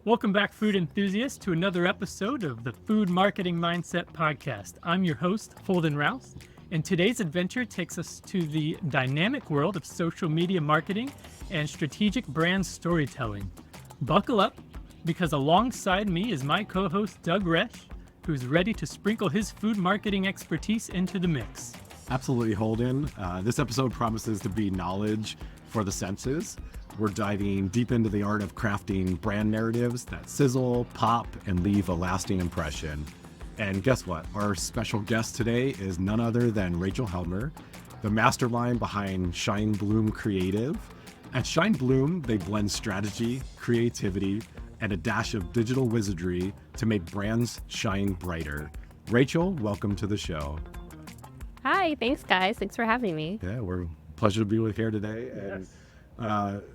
Welcome back, food enthusiasts, to another episode of the Food Marketing Mindset Podcast. I'm your host, Holden Rouse, and today's adventure takes us to the dynamic world of social media marketing and strategic brand storytelling. Buckle up, because alongside me is my co-host, Doug Resh, who's ready to sprinkle his food marketing expertise into the mix. Absolutely, Holden. This episode promises to be knowledge for the senses. We're diving deep into the art of crafting brand narratives that sizzle, pop, and leave a lasting impression. And guess what? Our special guest today is none other than Rachel Helmer, the mastermind behind Shine Blume Creative. At Shine Blume, they blend strategy, creativity, and a dash of digital wizardry to make brands shine brighter. Rachel, welcome to the show. Hi, thanks guys. Thanks for having me. Yeah, we're pleasure to be with here today. And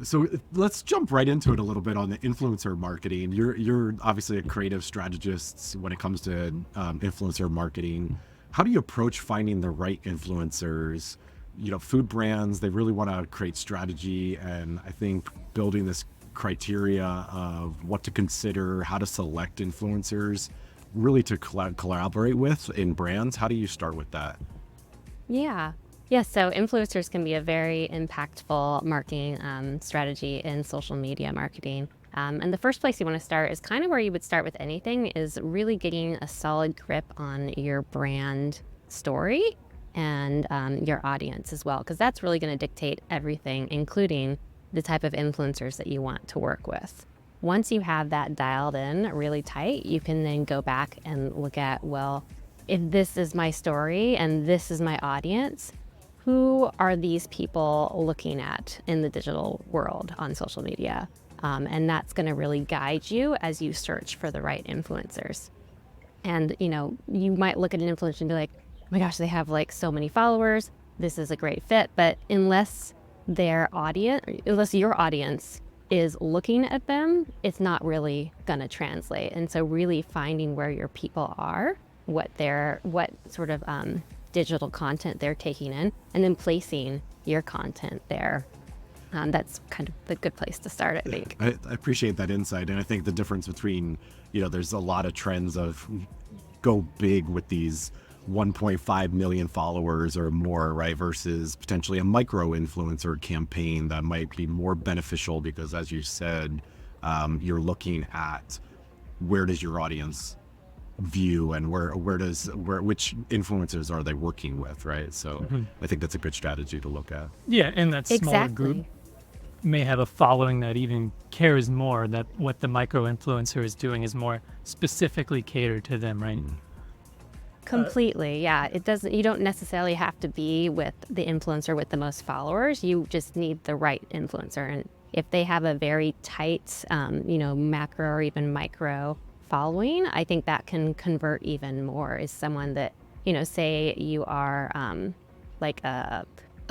so let's jump right into it a little bit on the influencer marketing. You're obviously a creative strategist when it comes to influencer marketing. How do you approach finding the right influencers? You know, food brands, they really want to create strategy, and I think building this criteria of what to consider, how to select influencers, really to collaborate with in brands. How do you start with that? Yeah, so influencers can be a very impactful marketing strategy in social media marketing. And the first place you want to start is kind of where you would start with anything, is really getting a solid grip on your brand story and your audience as well, because that's really going to dictate everything, including the type of influencers that you want to work with. Once you have that dialed in really tight, you can then go back and look at, well, if this is my story and this is my audience, who are these people looking at in the digital world on social media? And that's going to really guide you as you search for the right influencers. And, you know, you might look at an influencer and be like, oh my gosh, they have like so many followers. This is a great fit. But unless your audience is looking at them, it's not really going to translate. And so really finding where your people are, what sort of digital content they're taking in, and then placing your content there. That's kind of the good place to start, I think. I appreciate that insight. And I think the difference between, there's a lot of trends of go big with these 1.5 million followers or more, right? Versus potentially a micro influencer campaign that might be more beneficial because, as you said, you're looking at where does your audience view and which influencers are they working with, right? So I think that's a good strategy to look at. Yeah, and that smaller group may have a following that even cares more that what the micro influencer is doing is more specifically catered to them, right? Completely, yeah. You don't necessarily have to be with the influencer with the most followers. You just need the right influencer. And if they have a very tight, macro or even micro following, I think that can convert even more. Is someone that, say you are like a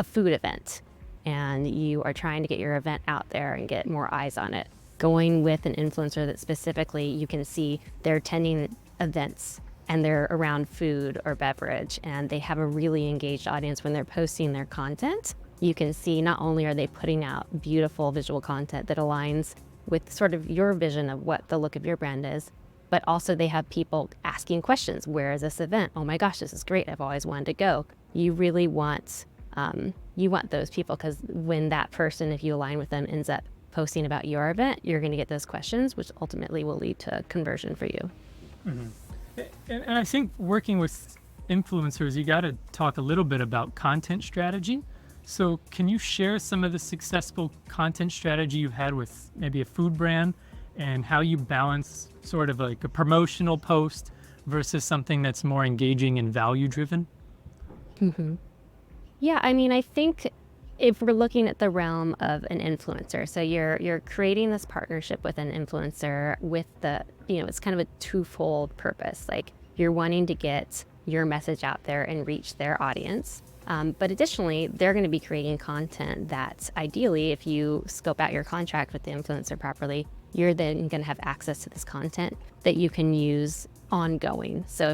food event and you are trying to get your event out there and get more eyes on it. Going with an influencer that specifically you can see they're attending events and they're around food or beverage and they have a really engaged audience when they're posting their content. You can see not only are they putting out beautiful visual content that aligns with sort of your vision of what the look of your brand is, but also they have people asking questions. Where is this event? Oh my gosh, this is great. I've always wanted to go. You really want those people, because when that person, if you align with them, ends up posting about your event, you're going to get those questions, which ultimately will lead to conversion for you. Mm-hmm. And I think working with influencers, you got to talk a little bit about content strategy. So can you share some of the successful content strategy you've had with maybe a food brand and how you balance sort of like a promotional post versus something that's more engaging and value driven? Mm-hmm. Yeah, I mean, I think if we're looking at the realm of an influencer, so you're creating this partnership with an influencer with it's kind of a twofold purpose. Like, you're wanting to get your message out there and reach their audience. But additionally, they're going to be creating content that ideally, if you scope out your contract with the influencer properly, you're then going to have access to this content that you can use ongoing. So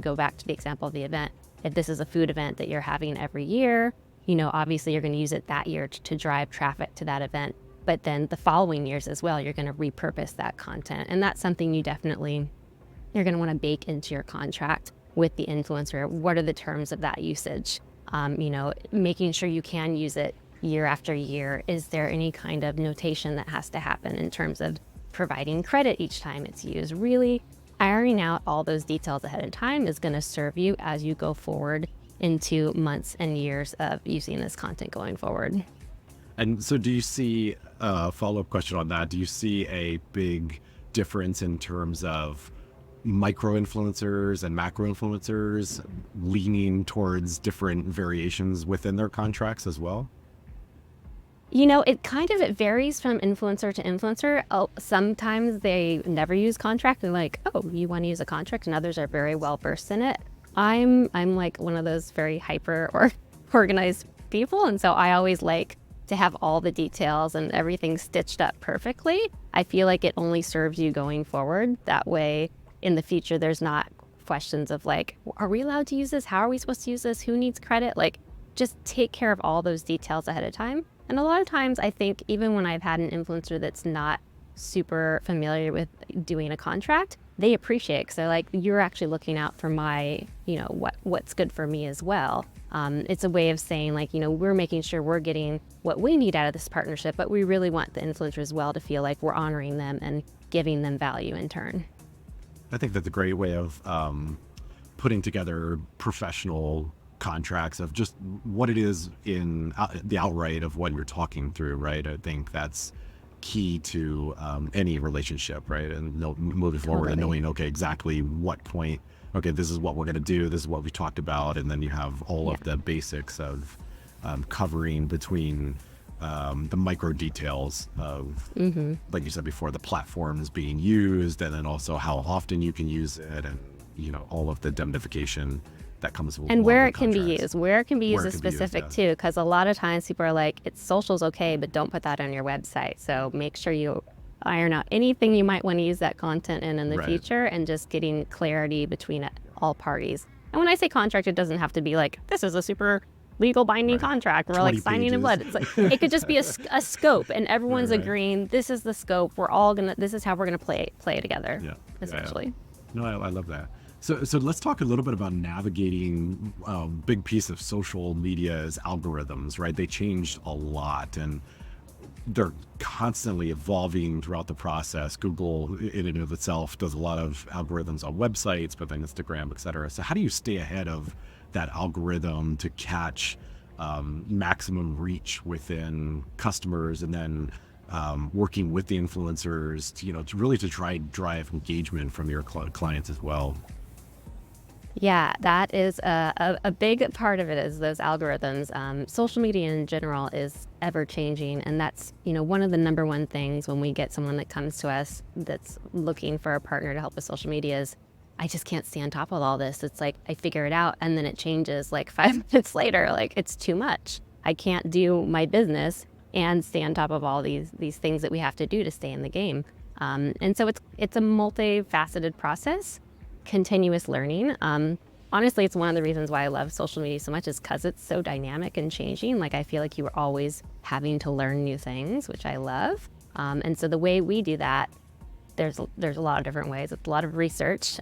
go back to the example of the event. If this is a food event that you're having every year, obviously you're going to use it that year to drive traffic to that event. But then the following years as well, you're going to repurpose that content. And that's something you're going to want to bake into your contract with the influencer. What are the terms of that usage? Making sure you can use it year after year. Is there any kind of notation that has to happen in terms of providing credit each time it's used? Really ironing out all those details ahead of time is going to serve you as you go forward into months and years of using this content going forward. And so do you see a follow-up question on that? Do you see a big difference in terms of micro influencers and macro influencers leaning towards different variations within their contracts as well? It varies from influencer to influencer. Sometimes they never use contract. They're like, oh, you want to use a contract? And others are very well versed in it. I'm like one of those very hyper or organized people. And so I always like to have all the details and everything stitched up perfectly. I feel like it only serves you going forward. That way, in the future, there's not questions of like, are we allowed to use this? How are we supposed to use this? Who needs credit? Like, just take care of all those details ahead of time. And a lot of times, I think even when I've had an influencer that's not super familiar with doing a contract, they appreciate it because they're like, you're actually looking out for my, what's good for me as well. It's a way of saying like, we're making sure we're getting what we need out of this partnership, but we really want the influencer as well to feel like we're honoring them and giving them value in turn. I think that's a great way of putting together professional contracts of just what it is in the outright of what you're talking through, right? I think that's key to any relationship, right? And moving forward and knowing, okay, exactly what point, okay, this is what we're going to do, this is what we talked about, and then you have all of the basics of covering between the micro details of, like you said before, the platforms being used, and then also how often you can use it, and all of the indemnification that comes with and where it can contracts. be used is specific too, because a lot of times people are like, it's social's okay, but don't put that on your website. So make sure you iron out anything you might want to use that content in the future, and just getting clarity between all parties. And when I say contract, it doesn't have to be like, this is a super legal binding contract. We're like signing in blood. It's like, it could just be a scope, and everyone's agreeing, this is the scope. This is how we're gonna play together, essentially. No, I love that. So let's talk a little bit about navigating a big piece of social media's algorithms, right? They changed a lot, and they're constantly evolving throughout the process. Google in and of itself does a lot of algorithms on websites, but then Instagram, et cetera. So how do you stay ahead of that algorithm to catch maximum reach within customers, and then working with the influencers to really try and drive engagement from your clients as well? Yeah, that is a big part of it, is those algorithms. Social media in general is ever changing, and that's one of the number one things when we get someone that comes to us that's looking for a partner to help with social media is, I just can't stay on top of all this. It's like I figure it out and then it changes like 5 minutes later. Like, it's too much. I can't do my business and stay on top of all these things that we have to do to stay in the game. And so it's a multifaceted process. Continuous learning. Honestly, it's one of the reasons why I love social media so much, is because it's so dynamic and changing. Like, I feel like you are always having to learn new things, which I love. And so the way we do that, there's a lot of different ways. It's a lot of research,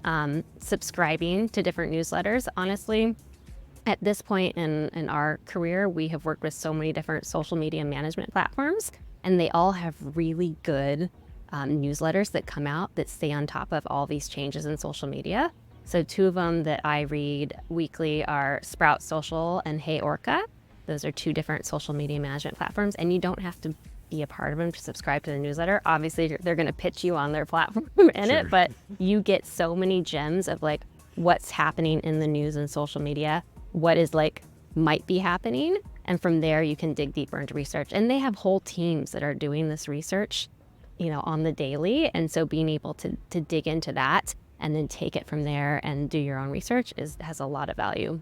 subscribing to different newsletters. Honestly, at this point in our career, we have worked with so many different social media management platforms, and they all have really good newsletters that come out that stay on top of all these changes in social media. So 2 of them that I read weekly are Sprout Social and Hey Orca. Those are 2 different social media management platforms, and you don't have to be a part of them to subscribe to the newsletter. Obviously, they're going to pitch you on their platform in it, but you get so many gems of like what's happening in the news and social media, what is like might be happening, and from there you can dig deeper into research. And they have whole teams that are doing this research on the daily. And so being able to dig into that and then take it from there and do your own research has a lot of value.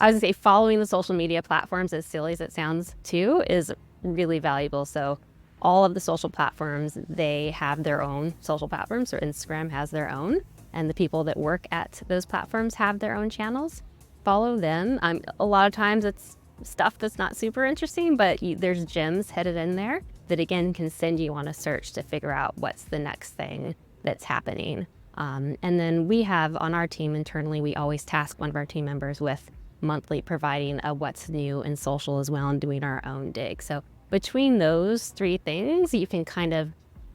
I was gonna say, following the social media platforms, as silly as it sounds too, is really valuable. So all of the social platforms, they have their own social platforms, or Instagram has their own, and the people that work at those platforms have their own channels. Follow them. A lot of times it's stuff that's not super interesting, but there's gems headed in there. that again can send you on a search to figure out what's the next thing that's happening. And then we have on our team internally, we always task one of our team members with monthly providing a what's new in social as well and doing our own dig. So between those three things, you can kind of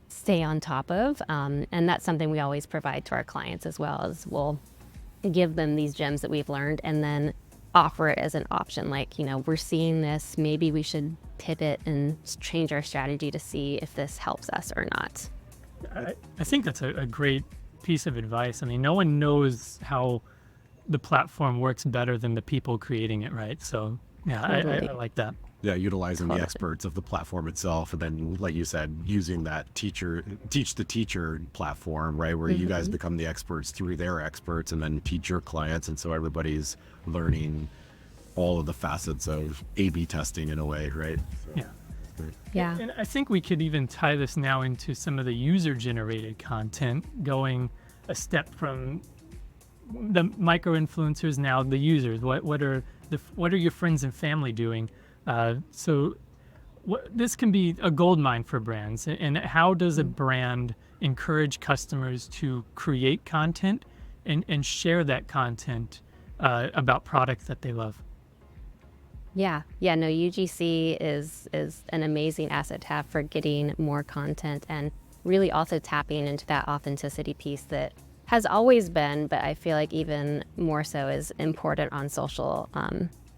stay on top of. And that's something we always provide to our clients as well, as we'll give them these gems that we've learned and then offer it as an option. Like, we're seeing this, maybe we should pivot and change our strategy to see if this helps us or not. I think that's a great piece of advice. I mean, no one knows how the platform works better than the people creating it, right? So yeah, Totally. I like that. Yeah, utilizing the Totally. experts of the platform itself, and then, like you said, using that teach the teacher platform, right, where you guys become the experts through their experts, and then teach your clients, and so everybody's learning all of the facets of A/B testing in a way, right? So, Yeah. great. Yeah. And I think we could even tie this now into some of the user-generated content, going a step from the micro-influencers now the users. What are your friends and family doing? So this can be a gold mine for brands. And how does a brand encourage customers to create content and share that content about products that they love? Yeah. No, UGC is an amazing asset to have for getting more content and really also tapping into that authenticity piece that has always been, but I feel like even more so is important on social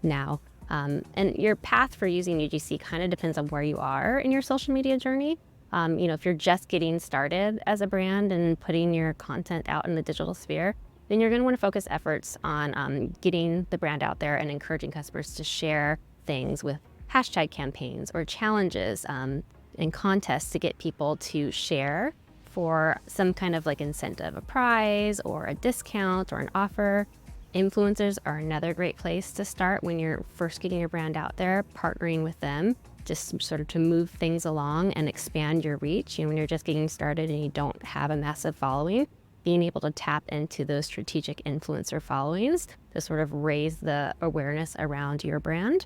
now. And your path for using UGC kind of depends on where you are in your social media journey. If you're just getting started as a brand and putting your content out in the digital sphere, then you're going to want to focus efforts on getting the brand out there and encouraging customers to share things with hashtag campaigns or challenges and contests to get people to share for some kind of like incentive, a prize or a discount or an offer. Influencers are another great place to start when you're first getting your brand out there, partnering with them, just sort of to move things along and expand your reach. When you're just getting started and you don't have a massive following, being able to tap into those strategic influencer followings to sort of raise the awareness around your brand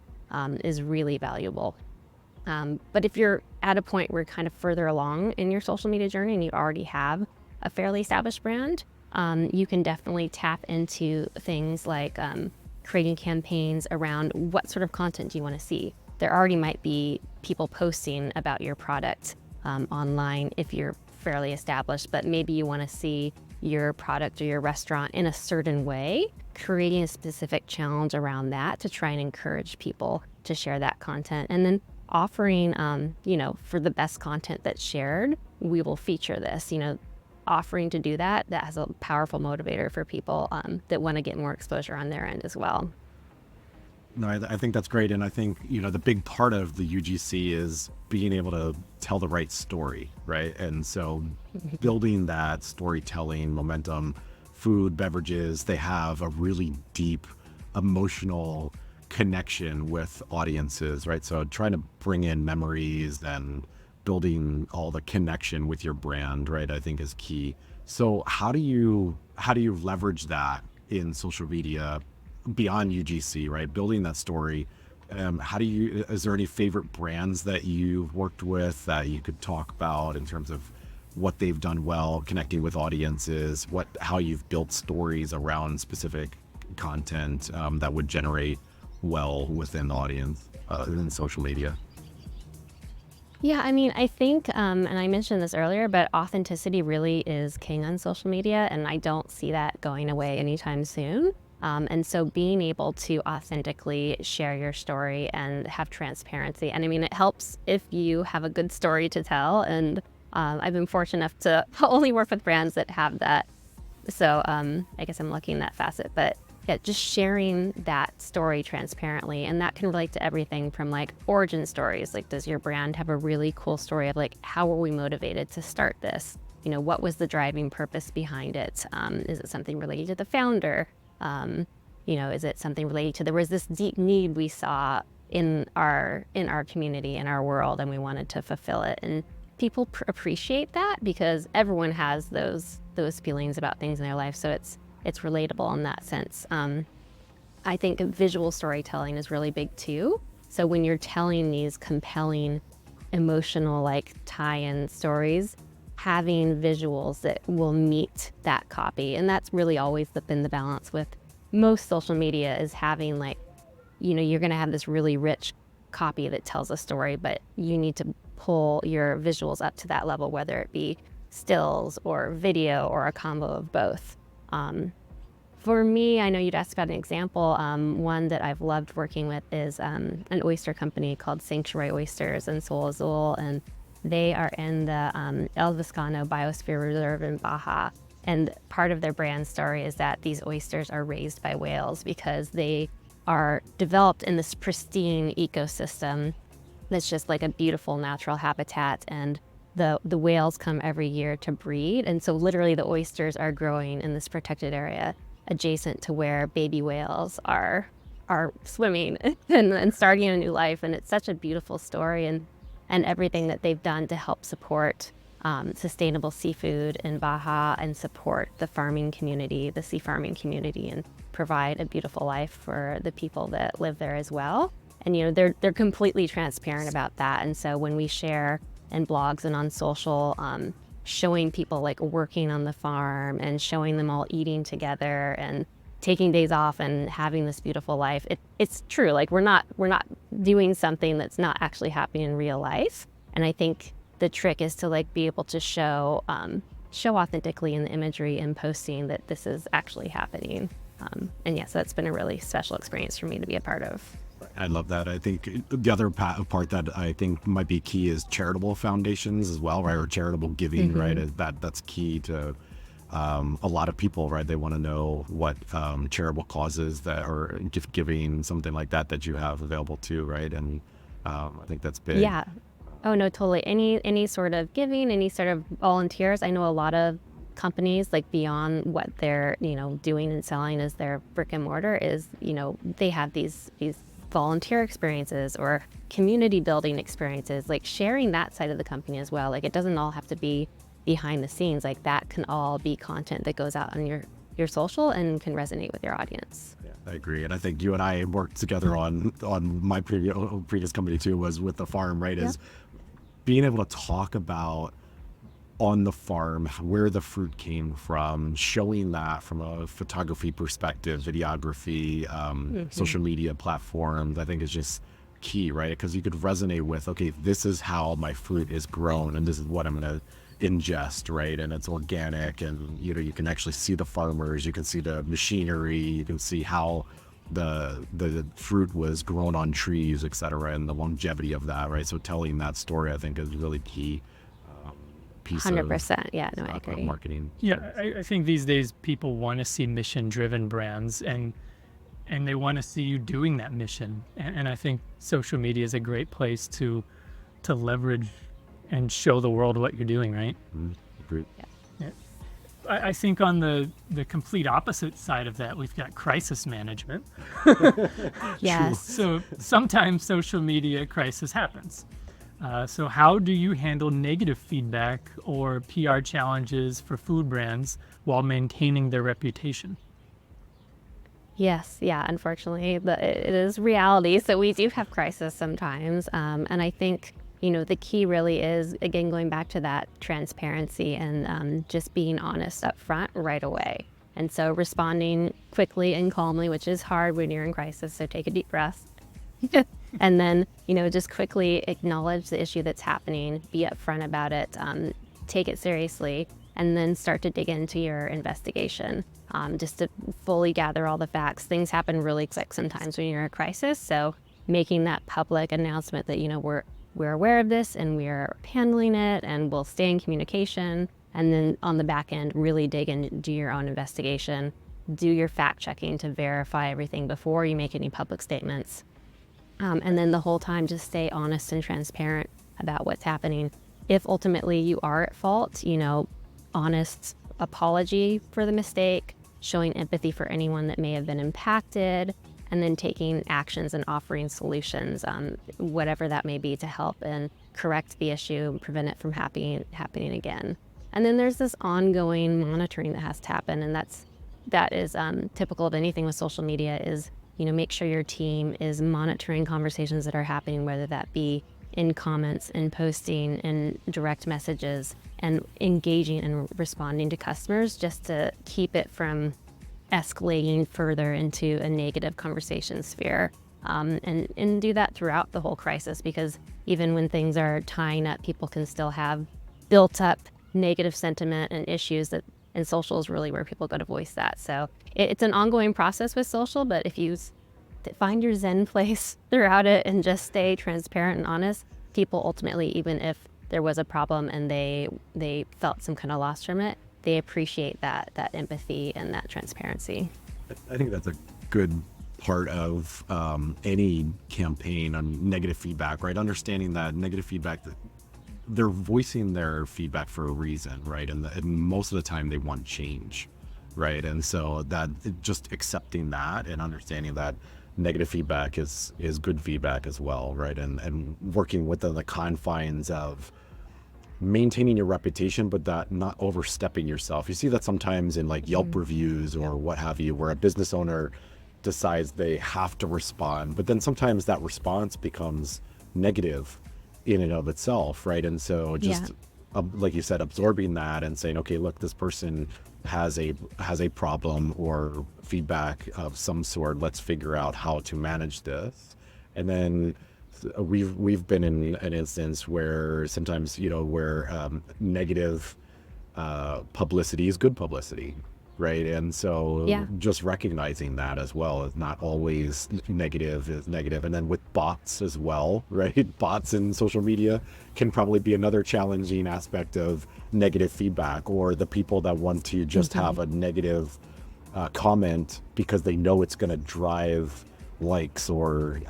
is really valuable. But if you're at a point where you're kind of further along in your social media journey and you already have a fairly established brand, you can definitely tap into things like creating campaigns around what sort of content do you want to see. There already might be people posting about your product online if you're fairly established, but maybe you want to see your product or your restaurant in a certain way, creating a specific challenge around that to try and encourage people to share that content. And then offering, for the best content that's shared, we will feature this, offering to do that has a powerful motivator for people that want to get more exposure on their end as well. No, I think that's great. And I think, the big part of the UGC is being able to tell the right story, right? And so building that storytelling momentum, food, beverages, they have a really deep emotional connection with audiences, right? So trying to bring in memories and building all the connection with your brand, right, I think is key. So how do you leverage that in social media beyond UGC, right? Building that story. Is there any favorite brands that you've worked with that you could talk about in terms of what they've done well, connecting with audiences, how you've built stories around specific content that would generate well within the audience in social media? Yeah, I think, and I mentioned this earlier, but authenticity really is king on social media, and I don't see that going away anytime soon. And so being able to authentically share your story and have transparency. And it helps if you have a good story to tell. And I've been fortunate enough to only work with brands that have that. So I guess I'm lucky in that facet. But yeah, just sharing that story transparently. And that can relate to everything from like origin stories. Like, does your brand have a really cool story of like, how were we motivated to start this? What was the driving purpose behind it? Is it something related to the founder? Is it something related to there was this deep need we saw in our community, in our world, and we wanted to fulfill it? And people appreciate that because everyone has those feelings about things in their life, so it's relatable in that sense. I think visual storytelling is really big too. So when you're telling these compelling emotional like tie-in stories, having visuals that will meet that copy. And that's really always been the balance with most social media, is having like, you're going to have this really rich copy that tells a story, but you need to pull your visuals up to that level, whether it be stills or video or a combo of both. For me, I know you'd asked about an example. One that I've loved working with is an oyster company called Sanctuary Oysters in Sol Azul, and they are in the El Viscano Biosphere Reserve in Baja. And part of their brand story is that these oysters are raised by whales because they are developed in this pristine ecosystem that's just like a beautiful natural habitat, and the whales come every year to breed. And so literally the oysters are growing in this protected area adjacent to where baby whales are swimming and starting a new life. And it's such a beautiful story, and everything that they've done to help support sustainable seafood in Baja and support the farming community, the sea farming community, and provide a beautiful life for the people that live there as well. And they're completely transparent about that. And so when we share in blogs and on social, showing people like working on the farm and showing them all eating together and taking days off and having this beautiful life, it's true. Like we're not doing something that's not actually happening in real life. And I think the trick is to like be able to show authentically in the imagery and posting that this is actually happening. And yes, that's been a really special experience for me to be a part of. I love that. I think the other part that I think might be key is charitable foundations as well, right? Or charitable giving, right? That's key to a lot of people, right? They want to know what charitable causes that or gift giving, something like that you have available too, right? And I think that's big. Yeah. Oh no, totally. Any sort of giving, any sort of volunteers. I know a lot of companies, like beyond what they're doing and selling as their brick and mortar, is they have these volunteer experiences or community building experiences, like sharing that side of the company as well. Like it doesn't all have to be behind the scenes. Like that can all be content that goes out on your social and can resonate with your audience. Yeah, I agree. And I think you and I worked together on my previous company too, was with the farm, right? Is being able to talk about on the farm where the fruit came from, showing that from a photography perspective, videography, social media platforms, I think is just key, right? Because you could resonate with, okay, this is how my fruit is grown and this is what I'm going to ingest, right? And it's organic, and you can actually see the farmers, you can see the machinery, you can see how the fruit was grown on trees, et cetera, and the longevity of that, right? So telling that story, I think, is really key. 100%. Yeah, no, I agree. Marketing. Yeah, I think these days people want to see mission-driven brands, and they want to see you doing that mission. And I think social media is a great place to leverage and show the world what you're doing, right? Agreed. Yeah. I think on the complete opposite side of that, we've got crisis management. Yes. So sometimes social media crisis happens. So how do you handle negative feedback or PR challenges for food brands while maintaining their reputation? Yes, yeah, unfortunately, it is reality. So we do have crisis sometimes. And I think, the key really is, again, going back to that transparency and just being honest up front right away. And so responding quickly and calmly, which is hard when you're in crisis. So take a deep breath. And then, just quickly acknowledge the issue that's happening, be upfront about it, take it seriously, and then start to dig into your investigation, just to fully gather all the facts. Things happen really quick sometimes when you're in a crisis. So making that public announcement that, we're aware of this and we're handling it and we'll stay in communication. And then on the back end, really dig in, do your own investigation, do your fact checking to verify everything before you make any public statements. And then the whole time, just stay honest and transparent about what's happening. If ultimately you are at fault, honest apology for the mistake, showing empathy for anyone that may have been impacted, and then taking actions and offering solutions, whatever that may be, to help and correct the issue, prevent it from happening again. And then there's this ongoing monitoring that has to happen, and that is typical of anything with social media, is make sure your team is monitoring conversations that are happening, whether that be in comments and posting and direct messages and engaging and responding to customers just to keep it from escalating further into a negative conversation sphere. And do that throughout the whole crisis, because even when things are tying up, people can still have built up negative sentiment and issues and social is really where people go to voice that. So it's an ongoing process with social, but if you find your zen place throughout it and just stay transparent and honest, people ultimately, even if there was a problem and they felt some kind of loss from it, they appreciate that empathy and that transparency. I think that's a good part of any campaign on negative feedback, right? Understanding that negative feedback, they're voicing their feedback for a reason, right? And most of the time they want change, right? And so that just accepting that and understanding that negative feedback is good feedback as well, right? And working within the confines of maintaining your reputation, but that not overstepping yourself. You see that sometimes in like Yelp reviews or what have you, where a business owner decides they have to respond, but then sometimes that response becomes negative in and of itself, right? And so just like you said, absorbing that and saying, okay, look, this person has a problem or feedback of some sort. Let's figure out how to manage this. And then we've been in an instance where sometimes, where negative publicity is good publicity, right? And so just recognizing that as well is not always negative is negative. And then with bots as well, right? Bots in social media can probably be another challenging aspect of negative feedback, or the people that want to just have a negative comment because they know it's going to drive likes or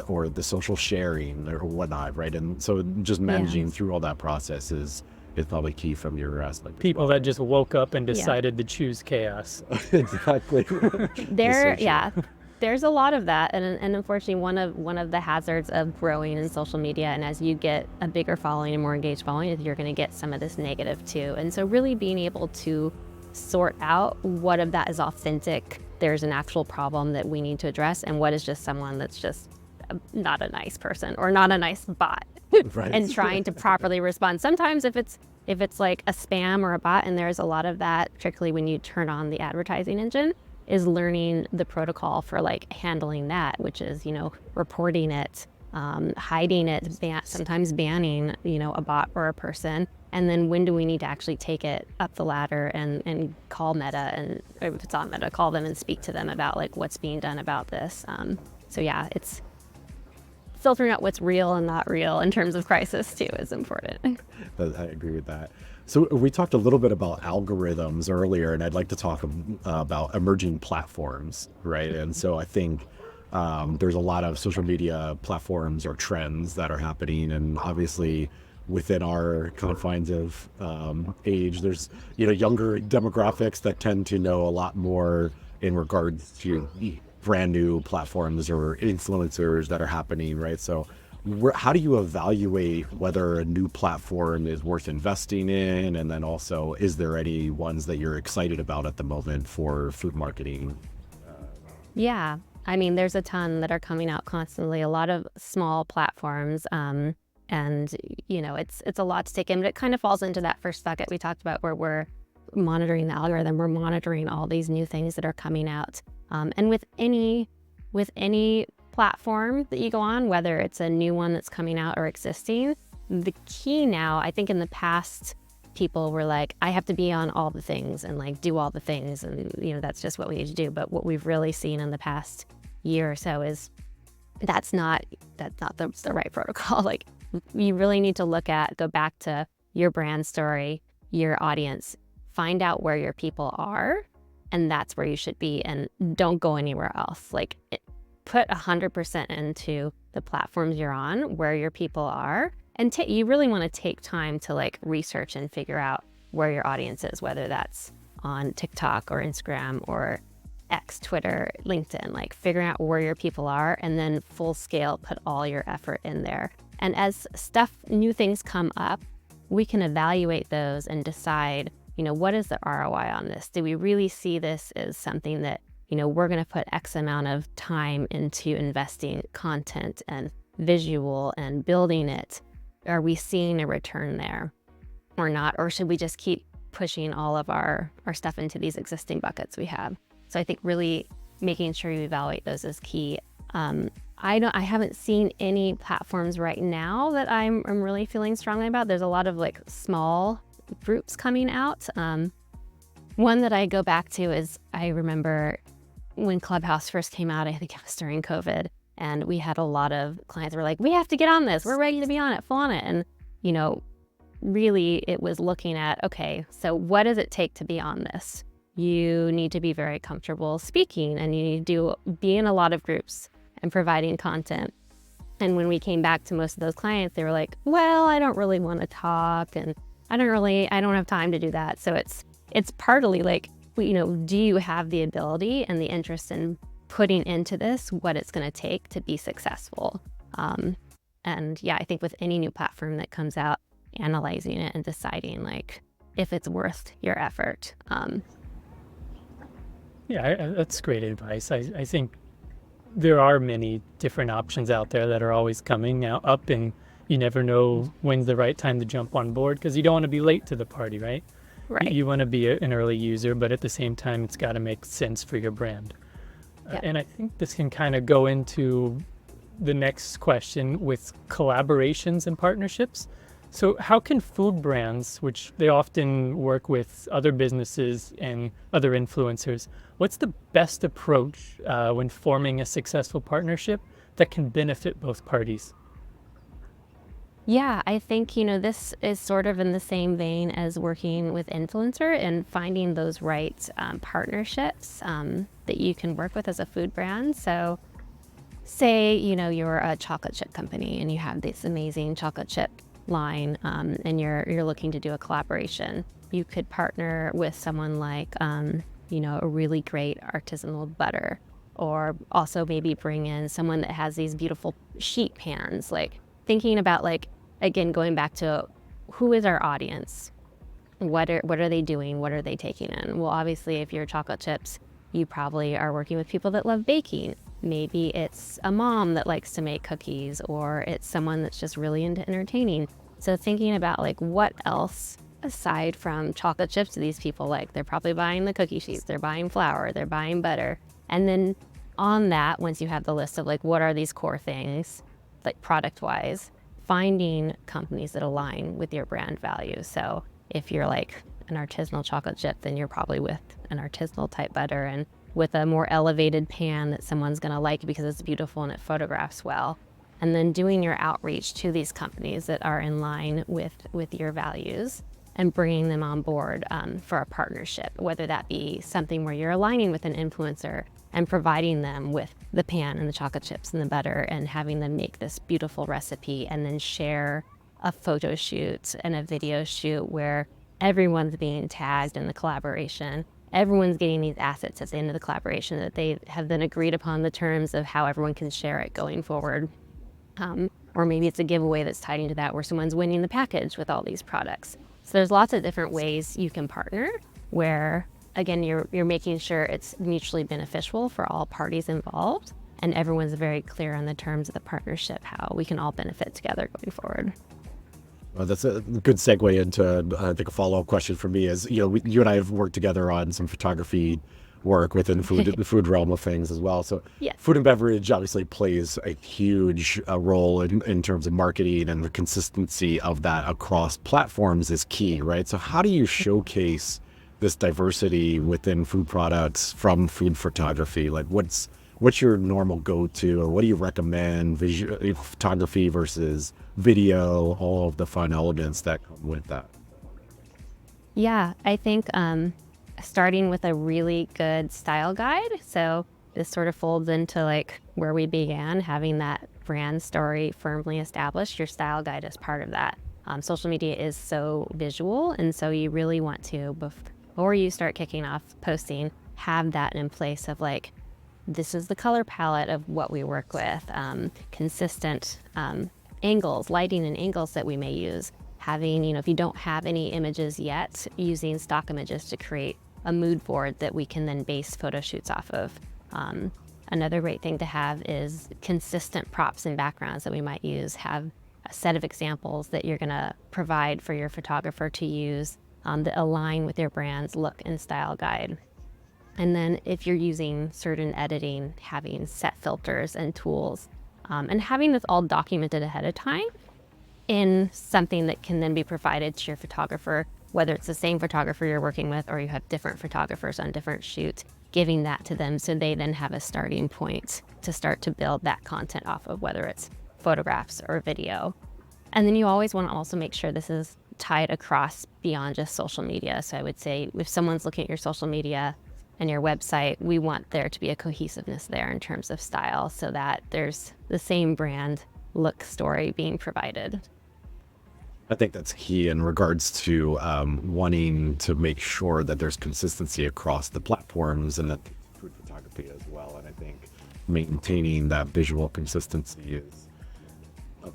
or the social sharing or whatnot, right? And so just managing through all that process is probably key from your aspect. People that just woke up and decided to choose chaos. Exactly. There's a lot of that, and unfortunately one of the hazards of growing in social media, and as you get a bigger following and more engaged following, is you're going to get some of this negative too. And so really being able to sort out what of that is authentic, there's an actual problem that we need to address, and what is just someone that's just not a nice person or not a nice bot. Right. And trying to properly respond. Sometimes if it's like a spam or a bot, and there's a lot of that, particularly when you turn on the advertising engine, is learning the protocol for like handling that, which is, reporting it, hiding it, sometimes banning, a bot or a person. And then when do we need to actually take it up the ladder and call Meta, and or if it's on Meta, call them and speak to them about like what's being done about this. It's filtering out what's real and not real in terms of crisis too is important. I agree with that. So we talked a little bit about algorithms earlier, and I'd like to talk about emerging platforms, right? And so I think there's a lot of social media platforms or trends that are happening, and obviously within our confines of age, there's younger demographics that tend to know a lot more in regards to brand new platforms or influencers that are happening, right? So how do you evaluate whether a new platform is worth investing in? And then also, is there any ones that you're excited about at the moment for food marketing? Yeah, I mean, there's a ton that are coming out constantly, a lot of small platforms. And it's a lot to take in, but it kind of falls into that first bucket we talked about, where we're monitoring the algorithm, we're monitoring all these new things that are coming out. And with any platform that you go on, whether it's a new one that's coming out or existing, the key now, I think in the past, people were like, I have to be on all the things and like do all the things, and that's just what we need to do. But what we've really seen in the past year or so is that's not the right protocol. Like, you really need to go back to your brand story, your audience, find out where your people are, and that's where you should be, and don't go anywhere else. Like, put 100% into the platforms you're on, where your people are, and you really want to take time to like research and figure out where your audience is, whether that's on TikTok or Instagram or X, Twitter, LinkedIn, like figuring out where your people are, and then full scale put all your effort in there. And as new things come up, we can evaluate those and decide, what is the ROI on this? Do we really see this as something that, we're going to put X amount of time into investing content and visual and building it, are we seeing a return there or not? Or should we just keep pushing all of our stuff into these existing buckets we have? So I think really making sure you evaluate those is key. I haven't seen any platforms right now that I'm really feeling strongly about. There's a lot of like small groups coming out. One that I go back to is, I remember when Clubhouse first came out, I think it was during COVID, and we had a lot of clients who were like, we have to get on this. We're ready to be on it, full on it. And, really it was looking at, okay, so what does it take to be on this? You need to be very comfortable speaking, and you need to be in a lot of groups and providing content. And when we came back to most of those clients, they were like, well, I don't really want to talk, and I don't have time to do that. So it's partly like, do you have the ability and the interest in putting into this what it's going to take to be successful? And yeah, I think with any new platform that comes out, analyzing it and deciding like if it's worth your effort. That's great advice. I think there are many different options out there that are always coming out up, and you never know when's the right time to jump on board, because you don't want to be late to the party, right? Right. You want to be an early user, but at the same time, it's got to make sense for your brand. Yeah. And I think this can kind of go into the next question with collaborations and partnerships. So how can food brands, which they often work with other businesses and other influencers, what's the best approach when forming a successful partnership that can benefit both parties? Yeah, I think, this is sort of in the same vein as working with influencer and finding those right partnerships that you can work with as a food brand. So say, you're a chocolate chip company and you have this amazing chocolate chip line, and you're looking to do a collaboration. You could partner with someone like, a really great artisanal butter, or also maybe bring in someone that has these beautiful sheet pans, like thinking about, like, again, going back to who is our audience? What are they doing? What are they taking in? Well, obviously, if you're chocolate chips, you probably are working with people that love baking. Maybe it's a mom that likes to make cookies, or it's someone that's just really into entertaining. So thinking about like what else aside from chocolate chips do these people like? They're probably buying the cookie sheets, they're buying flour, they're buying butter. And then on that, once you have the list of like what are these core things, like product wise, finding companies that align with your brand values. So if you're like an artisanal chocolate chip, then you're probably with an artisanal type butter and with a more elevated pan that someone's gonna like because it's beautiful and it photographs well. And then doing your outreach to these companies that are in line with your values and bringing them on board for a partnership, whether that be something where you're aligning with an influencer and providing them with the pan and the chocolate chips and the butter and having them make this beautiful recipe and then share a photo shoot and a video shoot where everyone's being tagged in the collaboration. Everyone's getting these assets at the end of the collaboration that they have then agreed upon the terms of how everyone can share it going forward. Or maybe it's a giveaway that's tied into that where someone's winning the package with all these products. So there's lots of different ways you can partner where, again, you're making sure it's mutually beneficial for all parties involved and everyone's very clear on the terms of the partnership, how we can all benefit together going forward. Well, that's a good segue into, I think, a follow-up question for me is, you and I have worked together on some photography work within the food realm of things as well. So yes. Food and beverage obviously plays a huge role in terms of marketing, and the consistency of that across platforms is key, right? So how do you showcase this diversity within food products from food photography? Like what's your normal go-to, or what do you recommend photography versus video, all of the fun elements that come with that? Yeah, I think starting with a really good style guide. So this sort of folds into like where we began, having that brand story firmly established. Your style guide is part of that. Social media is so visual, and so you really want to, before you start kicking off posting, have that in place of like, this is the color palette of what we work with, consistent angles, lighting and angles that we may use. Having, if you don't have any images yet, using stock images to create a mood board that we can then base photo shoots off of. Another great thing to have is consistent props and backgrounds that we might use. Have a set of examples that you're going to provide for your photographer to use that align with your brand's look and style guide. And then if you're using certain editing, having set filters and tools, and having this all documented ahead of time in something that can then be provided to your photographer, whether it's the same photographer you're working with or you have different photographers on different shoots, giving that to them so they then have a starting point to start to build that content off of, whether it's photographs or video. And then you always want to also make sure this is tied across beyond just social media. So I would say if someone's looking at your social media and your website, we want there to be a cohesiveness there in terms of style so that there's the same brand look story being provided. I think that's key in regards to wanting to make sure that there's consistency across the platforms and that food photography as well. And I think maintaining that visual consistency is a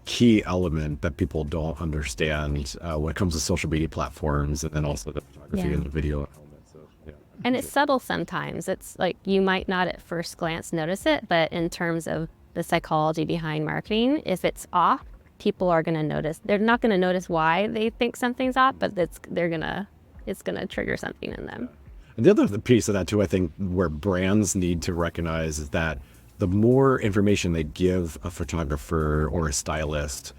key element that people don't understand when it comes to social media platforms, and then also the photography and the video element. So, and it's subtle sometimes. It's like you might not at first glance notice it, but in terms of the psychology behind marketing, if it's off, people are going to notice. They're not going to notice why they think something's off, but it's going to trigger something in them. And the other piece of that too, I think, where brands need to recognize is that the more information they give a photographer or a stylist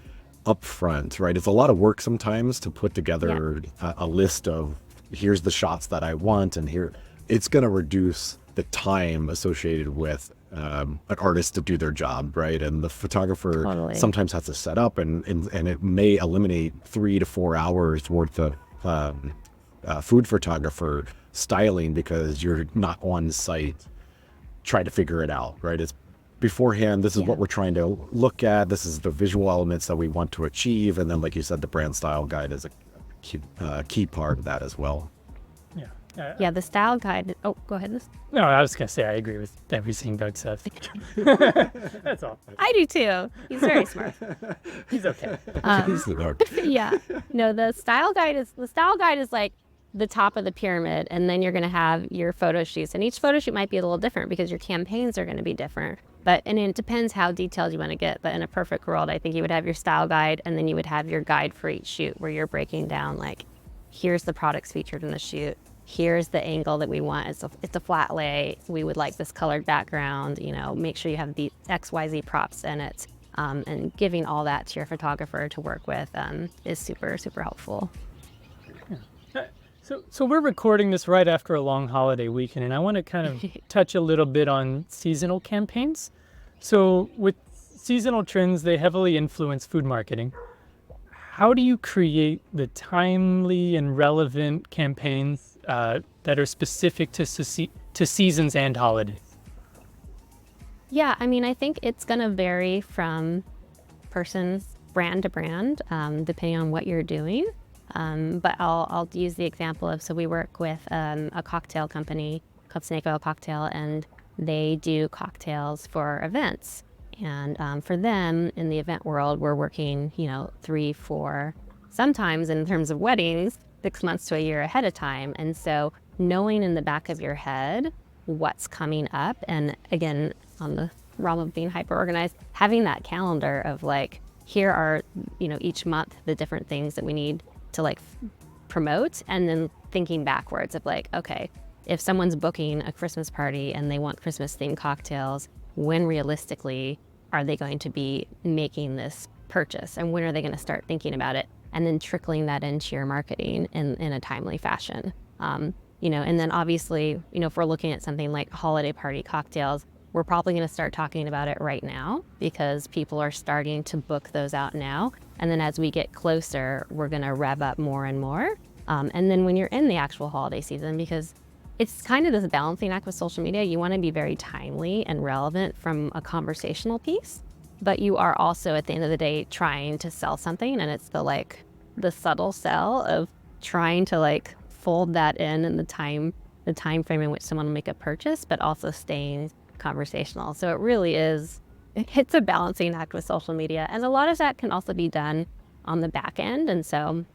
up front, right? It's a lot of work sometimes to put together a list of here's the shots that I want, and here it's going to reduce the time associated with an artist to do their job, right? And the photographer sometimes has to set up, and it may eliminate 3 to 4 hours worth of food photographer styling because you're not on site trying to figure it out, right? It's beforehand, this is what we're trying to look at, this is the visual elements that we want to achieve, and then like you said, the brand style guide is a key part of that as well. Yeah, the style guide. Oh, go ahead. No, I was going to say I agree with everything Doug says. That's all. I do too. He's very smart. He's okay. Yeah. No, the style guide is like the top of the pyramid, and then you're going to have your photo shoots, and each photo shoot might be a little different because your campaigns are going to be different. And it depends how detailed you want to get. But in a perfect world, I think you would have your style guide, and then you would have your guide for each shoot where you're breaking down like, here's the products featured in the shoot. Here's the angle that we want. It's a flat lay. We would like this colored background, make sure you have the XYZ props in it. And giving all that to your photographer to work with is super, super helpful. Yeah. So we're recording this right after a long holiday weekend, and I want to kind of touch a little bit on seasonal campaigns. So with seasonal trends, they heavily influence food marketing. How do you create the timely and relevant campaigns that are specific to seasons and holidays? Yeah, I mean, I think it's going to vary from brand to brand, depending on what you're doing. But I'll use the example of, so we work with a cocktail company called Snake Oil Cocktail, and they do cocktails for events. And for them, in the event world, we're working, 3, 4, sometimes in terms of weddings, 6 months to a year ahead of time. And so knowing in the back of your head what's coming up, and again, on the realm of being hyper organized, having that calendar of like, here are, each month, the different things that we need to like promote, and then thinking backwards of like, okay, if someone's booking a Christmas party and they want Christmas themed cocktails, when realistically are they going to be making this purchase, and when are they going to start thinking about it, and then trickling that into your marketing in a timely fashion. And then obviously, if we're looking at something like holiday party cocktails, we're probably going to start talking about it right now because people are starting to book those out now. And then as we get closer, we're going to rev up more and more. And then when you're in the actual holiday season, because it's kind of this balancing act with social media, you want to be very timely and relevant from a conversational piece, but you are also at the end of the day trying to sell something. And it's the subtle sell of trying to fold that in the time frame in which someone will make a purchase, but also staying conversational. So it really is, it's a balancing act with social media. And a lot of that can also be done on the back end. And so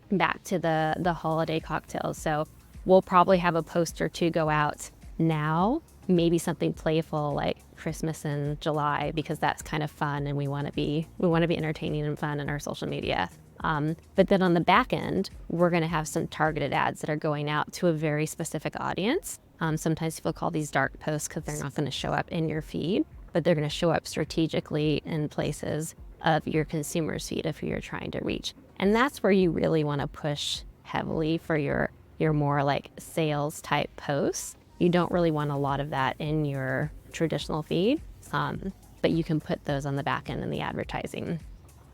back to the holiday cocktails. So we'll probably have a post or two go out now maybe something playful like Christmas in July, because that's kind of fun and we want to be entertaining and fun in our social media. But then on the back end, we're going to have some targeted ads that are going out to a very specific audience. Sometimes people call these dark posts because they're not going to show up in your feed, but they're going to show up strategically in places of your consumer's feed of who you're trying to reach. And that's where you really want to push heavily for your more like sales type posts. You don't really want a lot of that in your traditional feed, but you can put those on the back end in the advertising.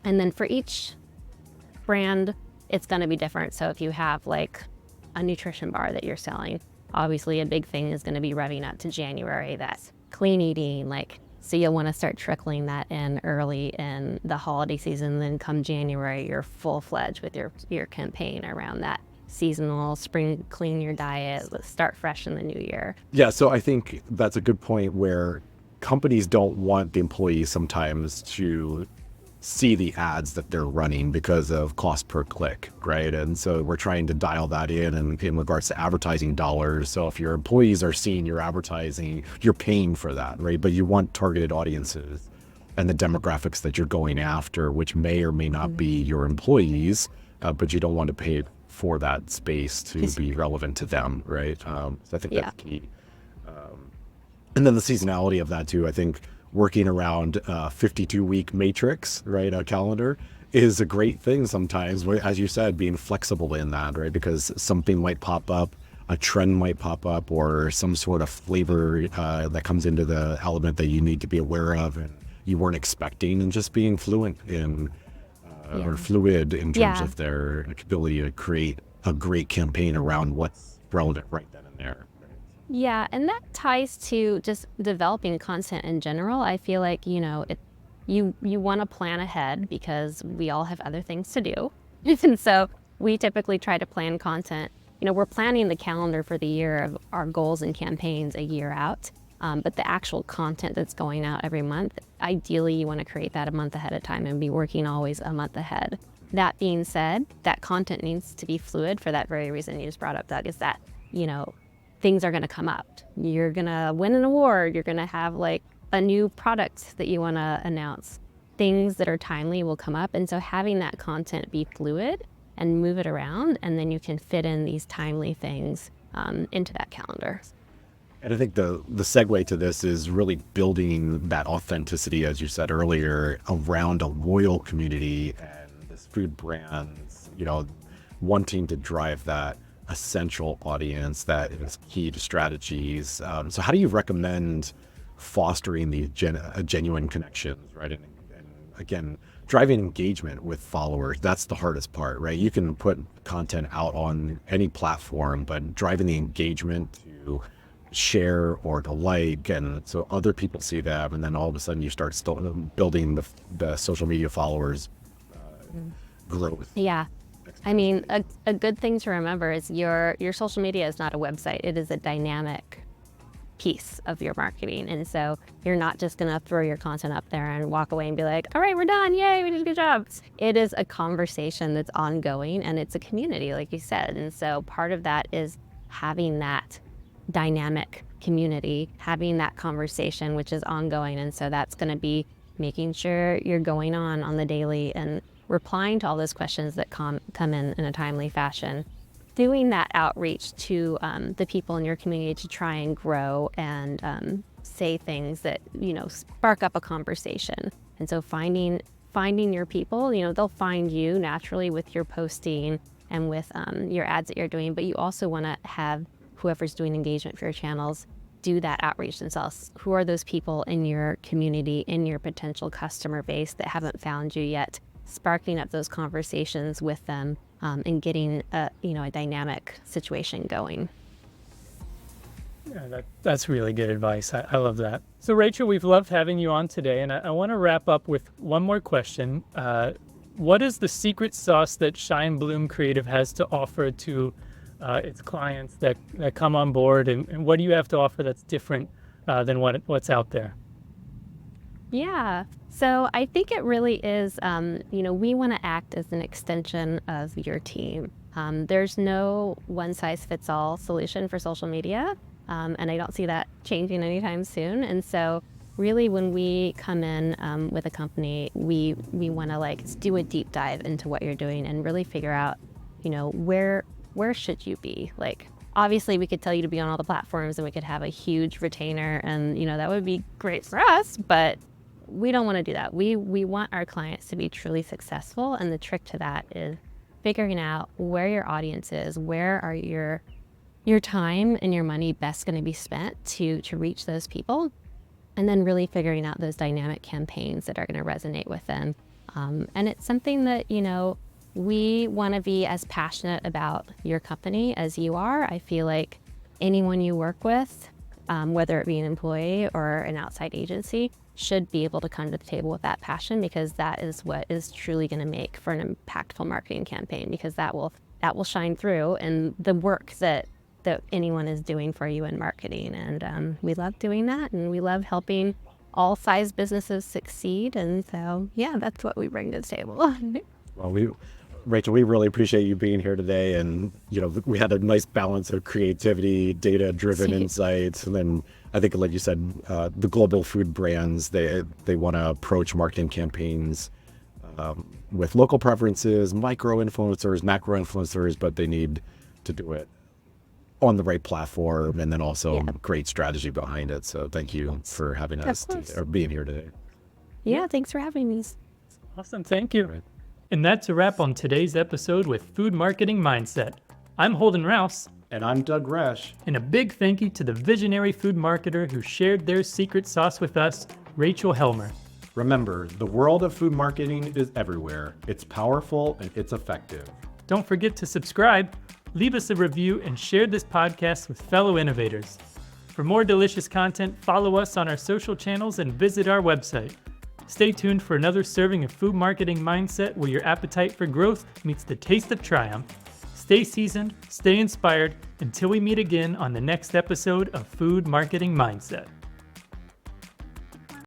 And then for each brand, it's going to be different. So if you have like a nutrition bar that you're selling, obviously a big thing is going to be revving up to January. That's clean eating, so you'll want to start trickling that in early in the holiday season. Then come January, you're full-fledged with your campaign around that seasonal spring clean your diet, let's start fresh in the new year. Yeah, so I think that's a good point where companies don't want the employees sometimes to see the ads that they're running because of cost per click, right? And so we're trying to dial that in regards to advertising dollars. So if your employees are seeing your advertising, you're paying for that, right? But you want targeted audiences and the demographics that you're going after, which may or may not be your employees, but you don't want to pay for that space to be relevant to them, right? So I think that's key. And then the seasonality of that too, I think working around 52-week matrix, right, a calendar, is a great thing sometimes, as you said, being flexible in that, right? Because something might pop up, a trend might pop up, or some sort of flavor that comes into the element that you need to be aware of and you weren't expecting, and just being fluent in or fluid in terms of their ability to create a great campaign around what's relevant right then and there. Yeah, and that ties to just developing content in general. I feel like, you want to plan ahead because we all have other things to do. And so we typically try to plan content. We're planning the calendar for the year of our goals and campaigns a year out. But the actual content that's going out every month, ideally you want to create that a month ahead of time and be working always a month ahead. That being said, that content needs to be fluid for that very reason you just brought up, Doug, is that, things are going to come up. You're going to win an award. You're going to have like a new product that you want to announce. Things that are timely will come up. And so having that content be fluid and move it around, and then you can fit in these timely things into that calendar. And I think the segue to this is really building that authenticity, as you said earlier, around a loyal community and this food brands, wanting to drive that essential audience that is key to strategies. So how do you recommend fostering the genuine connections, right? And again, driving engagement with followers, that's the hardest part, right? You can put content out on any platform, but driving the engagement to share or to like, and so other people see them, and then all of a sudden you start still building the social media followers growth. Yeah. I mean, a good thing to remember is your social media is not a website. It is a dynamic piece of your marketing. And so you're not just going to throw your content up there and walk away and be like, all right, we're done. Yay, we did a good job. It is a conversation that's ongoing, and it's a community, like you said. And so part of that is having that dynamic community, having that conversation, which is ongoing. And so that's going to be making sure you're going on the daily and replying to all those questions that come in a timely fashion, doing that outreach to the people in your community to try and grow and say things that, spark up a conversation. And so finding your people, they'll find you naturally with your posting and with your ads that you're doing, but you also want to have whoever's doing engagement for your channels do that outreach themselves. Who are those people in your community, in your potential customer base that haven't found you yet? Sparking up those conversations with them and getting a dynamic situation going. Yeah, that's really good advice. I love that. So Rachel, we've loved having you on today, and I want to wrap up with one more question. What is the secret sauce that Shine Blume Creative has to offer to its clients that come on board, and what do you have to offer that's different than what's out there? Yeah, so I think it really is, we want to act as an extension of your team. There's no one-size-fits-all solution for social media. And I don't see that changing anytime soon. And so really when we come in with a company, we want to like do a deep dive into what you're doing and really figure out, where should you be? Like, obviously we could tell you to be on all the platforms and we could have a huge retainer and, that would be great for us, but we don't want to do that. We want our clients to be truly successful. And the trick to that is figuring out where your audience is, where are your time and your money best going to be spent to reach those people, and then really figuring out those dynamic campaigns that are going to resonate with them. And it's something that, we want to be as passionate about your company as you are. I feel like anyone you work with, whether it be an employee or an outside agency, should be able to come to the table with that passion, because that is what is truly going to make for an impactful marketing campaign, because that will shine through in the work that anyone is doing for you in marketing. And we love doing that, and we love helping all size businesses succeed. And so, yeah, that's what we bring to the table. Well, Rachel, we really appreciate you being here today. And, we had a nice balance of creativity, data-driven insights. And then I think, like you said, the global food brands, they want to approach marketing campaigns with local preferences, micro-influencers, macro-influencers, but they need to do it on the right platform, and then also great strategy behind it. So thank you for having us or being here today. Yeah, thanks for having me. Awesome. Thank you. Right. And that's a wrap on today's episode with Food Marketing Mindset. I'm Holden Rouse. And I'm Doug Resh. And a big thank you to the visionary food marketer who shared their secret sauce with us, Rachel Helmer. Remember, the world of food marketing is everywhere. It's powerful and it's effective. Don't forget to subscribe, leave us a review, and share this podcast with fellow innovators. For more delicious content, follow us on our social channels and visit our website. Stay tuned for another serving of Food Marketing Mindset, where your appetite for growth meets the taste of triumph. Stay seasoned, stay inspired, until we meet again on the next episode of Food Marketing Mindset.